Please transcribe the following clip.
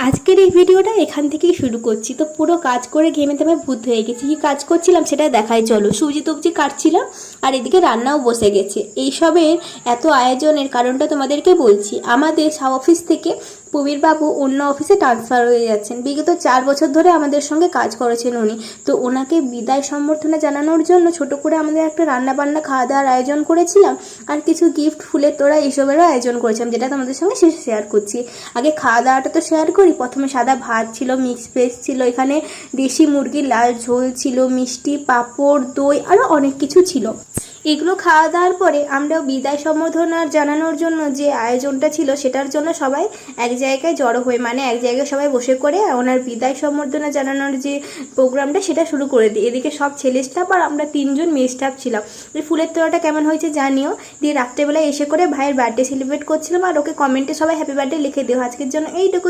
আজকের এই ভিডিওটা এখান থেকেই শুরু করছি। তো পুরো কাজ করে ঘেমে তেমে ভূত হয়ে গেছি। কি কাজ করছিলাম সেটা দেখাই চলো। সুজি টুবজি কাটছিলাম আর এদিকে রান্নাও বসে গেছে। এইসবের এত আয়োজনের কারণটা তোমাদেরকে বলছি। আমাদের অফিস থেকে প্রবীর বাবু অন্য অফিসে ট্রান্সফার হয়ে যাচ্ছেন। বিগত 4 বছর ধরে আমাদের সঙ্গে কাজ করেছেন উনি। তো ওনাকে বিদায় সম্বর্ধনা জানানোর জন্য ছোট করে আমাদের একটা রান্না বান্না খাওয়া দাওয়ার আয়োজন করেছিলাম, আর কিছু গিফট ফুলের তোড়া এইসবেরও আয়োজন করেছিলাম, যেটা তোমাদের সঙ্গে শেষে শেয়ার করছি। আগে খাওয়া দাওয়াটা তো শেয়ার করি। প্রথমে সাদা ভাত ছিল, মিক্স ভেজ ছিল, এখানে দেশি মুরগির লাল ঝোল ছিল, মিষ্টি, পাঁপড়, দই আরও অনেক কিছু ছিল। এগুলো খাওয়া দাওয়ার পরে আমরা বিদায় সম্বর্ধনা জানানোর জন্য যে আয়োজনটা ছিল সেটার জন্য সবাই এক জায়গায় জড়ো হয়ে, মানে এক জায়গায় সবাই বসে করে ওনার বিদায় সম্বর্ধনা জানানোর যে প্রোগ্রামটা সেটা শুরু করে দিই। এদিকে সব ছেলে স্টাফ আর আমরা 3 জন মেয়ে স্টাফ ছিলাম। এই ফুলের তোড়াটা কেমন হয়েছে জানিও। দিয়ে রাত্রেবেলায় এসে করে ভাইয়ের বার্থডে সেলিব্রেট করছিলাম, আর ওকে কমেন্টে সবাই হ্যাপি বার্থডে লিখে দিও। আজকের জন্য এইটুকু।